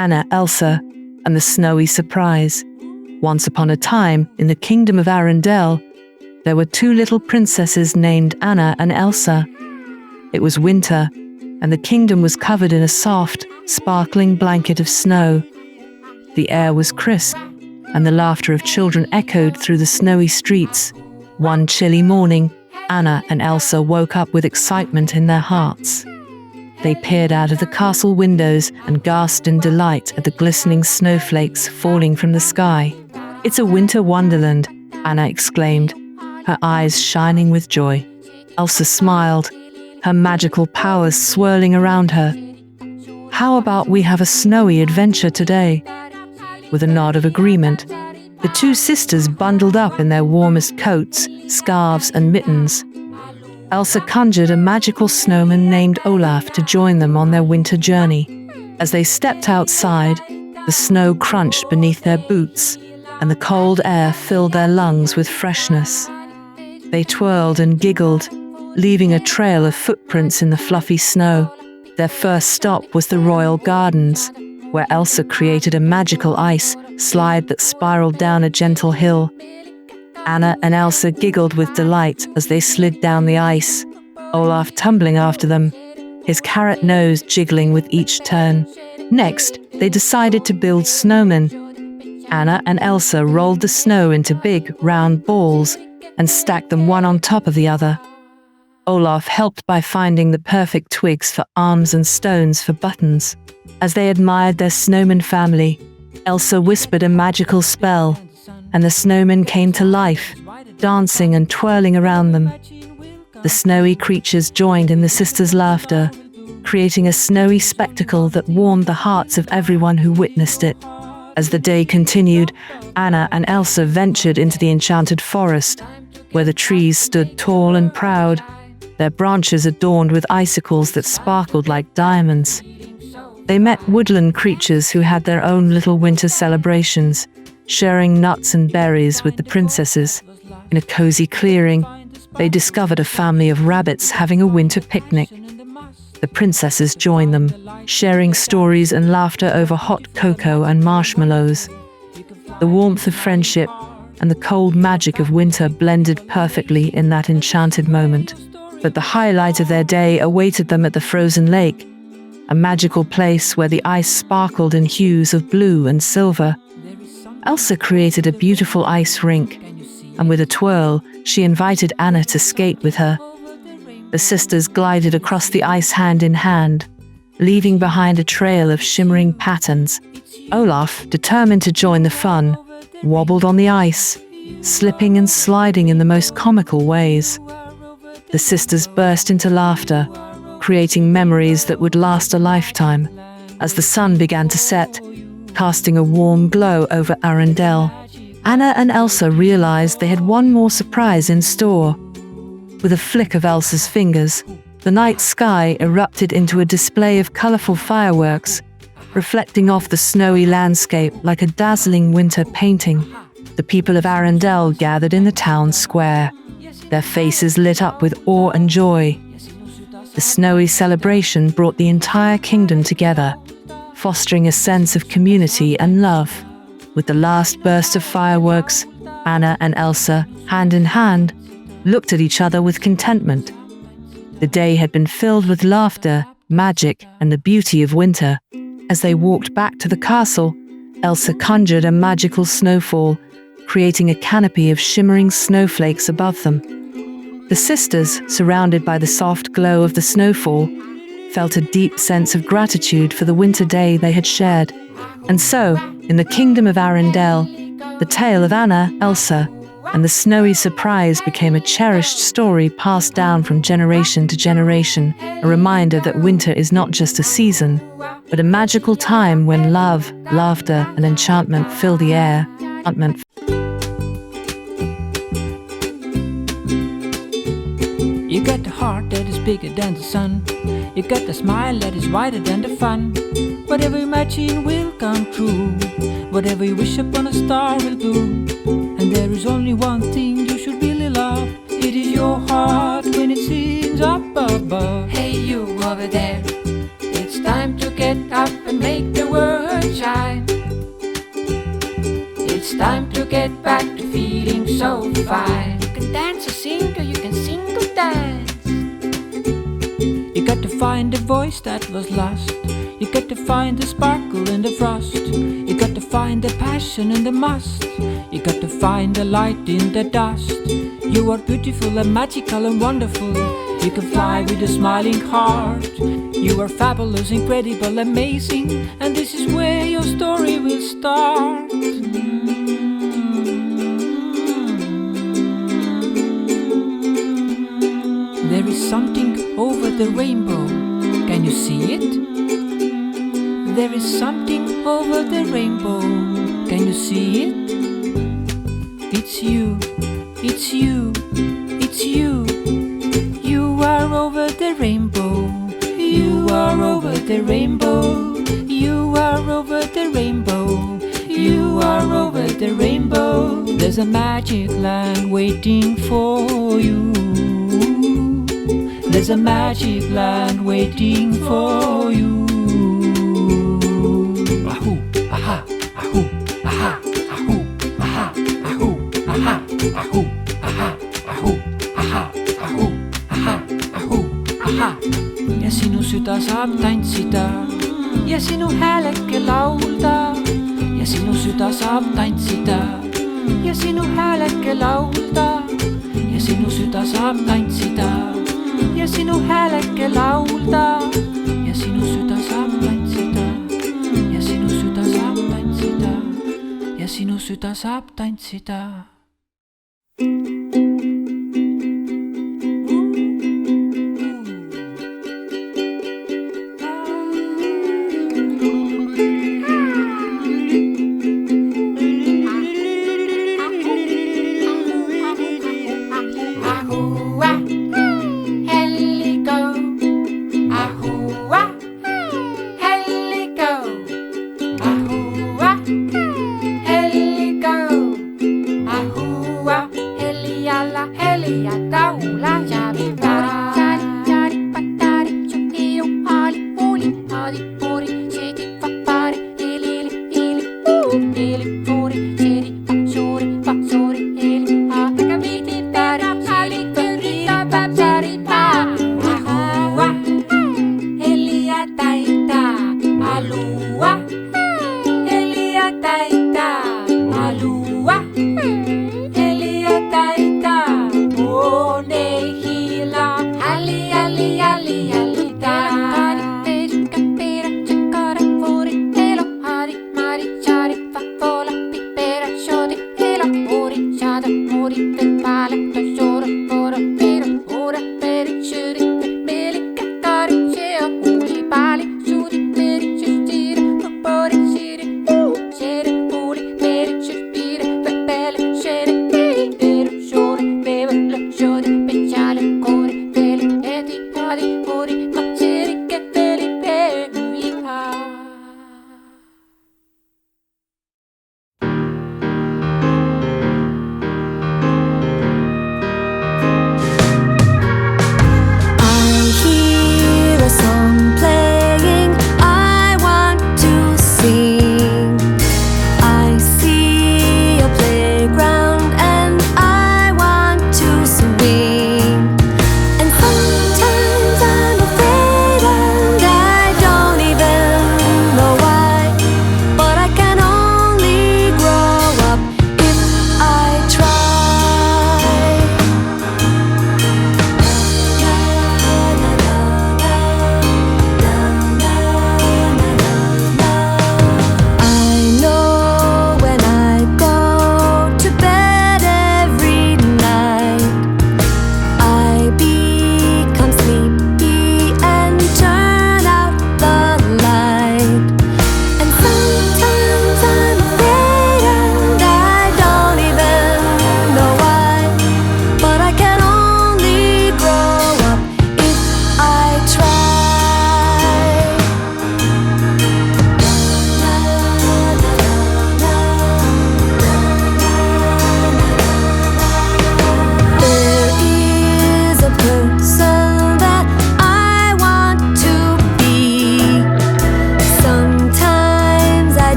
Anna, Elsa, and the Snowy Surprise. Once upon a time, in the kingdom of Arendelle, there were two little princesses named Anna and Elsa. It was winter, and the kingdom was covered in a soft, sparkling blanket of snow. The air was crisp, and the laughter of children echoed through the snowy streets. One chilly morning, Anna and Elsa woke up with excitement in their hearts. They peered out of the castle windows and gasped in delight at the glistening snowflakes falling from the sky. "It's a winter wonderland," Anna exclaimed, her eyes shining with joy. Elsa smiled, her magical powers swirling around her. "How about we have a snowy adventure today?" With a nod of agreement, the two sisters bundled up in their warmest coats, scarves, and mittens. Elsa conjured a magical snowman named Olaf to join them on their winter journey. As they stepped outside, the snow crunched beneath their boots, and the cold air filled their lungs with freshness. They twirled and giggled, leaving a trail of footprints in the fluffy snow. Their first stop was the royal gardens, where Elsa created a magical ice slide that spiraled down a gentle hill. Anna and Elsa giggled with delight as they slid down the ice, Olaf tumbling after them, his carrot nose jiggling with each turn. Next, they decided to build snowmen. Anna and Elsa rolled the snow into big, round balls and stacked them one on top of the other. Olaf helped by finding the perfect twigs for arms and stones for buttons. As they admired their snowman family, Elsa whispered a magical spell, and the snowmen came to life, dancing and twirling around them. The snowy creatures joined in the sisters' laughter, creating a snowy spectacle that warmed the hearts of everyone who witnessed it. As the day continued, Anna and Elsa ventured into the enchanted forest, where the trees stood tall and proud, their branches adorned with icicles that sparkled like diamonds. They met woodland creatures who had their own little winter celebrations, sharing nuts and berries with the princesses. In a cozy clearing, they discovered a family of rabbits having a winter picnic. The princesses joined them, sharing stories and laughter over hot cocoa and marshmallows. The warmth of friendship and the cold magic of winter blended perfectly in that enchanted moment. But the highlight of their day awaited them at the frozen lake, a magical place where the ice sparkled in hues of blue and silver. Elsa created a beautiful ice rink, and with a twirl, she invited Anna to skate with her. The sisters glided across the ice hand in hand, leaving behind a trail of shimmering patterns. Olaf, determined to join the fun, wobbled on the ice, slipping and sliding in the most comical ways. The sisters burst into laughter, creating memories that would last a lifetime. As the sun began to set, casting a warm glow over Arendelle, Anna and Elsa realized they had one more surprise in store. With a flick of Elsa's fingers, the night sky erupted into a display of colorful fireworks, reflecting off the snowy landscape like a dazzling winter painting. The people of Arendelle gathered in the town square, their faces lit up with awe and joy. The snowy celebration brought the entire kingdom together, fostering a sense of community and love. With the last burst of fireworks, Anna and Elsa, hand in hand, looked at each other with contentment. The day had been filled with laughter, magic, and the beauty of winter. As they walked back to the castle, Elsa conjured a magical snowfall, creating a canopy of shimmering snowflakes above them. The sisters, surrounded by the soft glow of the snowfall, felt a deep sense of gratitude for the winter day they had shared. And so, in the kingdom of Arendelle, the tale of Anna, Elsa, and the snowy surprise became a cherished story passed down from generation to generation, a reminder that winter is not just a season, but a magical time when love, laughter, and enchantment fill the air. You got the heart that is bigger than the sun. You got the smile that is wider than the fun. Whatever you imagine will come true. Whatever you wish upon a star will do. And there is only one thing you should really love. It is your heart when it sings up above. Hey you over there, it's time to get up and make the world 5. You can dance or sing, or you can sing or dance. You got to find the voice that was lost. You got to find the sparkle in the frost. You got to find the passion in the must. You got to find the light in the dust. You are beautiful and magical and wonderful. You can fly with a smiling heart. You are fabulous, incredible, amazing, and this is where your story will start. There is something over the rainbow. Can you see it? There is something over the rainbow. Can you see it? It's you, it's you, it's you. You are over the rainbow. You are over the rainbow. You are over the rainbow. You are over the rainbow. There's a magic land waiting for you. There's a magic land waiting for you. Ahoo, aha, ahoo, aha, ahoo, aha, ahoo, aha, ahoo, aha, ahoo, aha, ahoo, aha, ahoo, aha. Ja sinu süda saab tantsida ja sinu hääleke laulda. Ja sinu süda saab tantsida ja sinu hääleke laulda. Ja sinu süda saab tantsida ja sinu hääleke laulda. Ja sinu süda saab tantsida ja sinu süda saab tantsida ja sinu süda saab tantsida. Ahoo.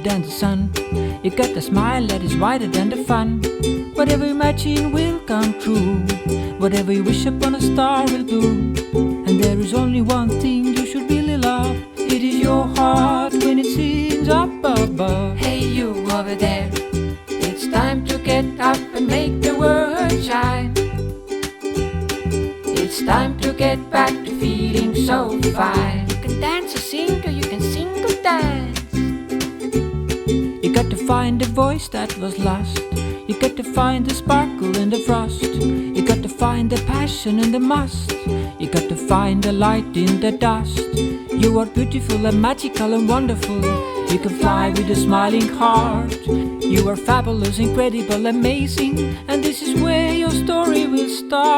than the sun. You got a smile that is wider than the fun. Whatever you imagine will come true. Whatever you wish upon a star will do. And there is only one thing you should really love. It is your heart when it sings up above. Hey you over there, it's time to get up and make the world shine. It's time to get back to feeling so fine. You can dance or sing, or you can sing or dance. You got to find the voice that was lost. You got to find the sparkle in the frost. You got to find the passion in the must. You got to find the light in the dust. You are beautiful and magical and wonderful. You can fly with a smiling heart. You are fabulous, incredible, amazing. And this is where your story will start.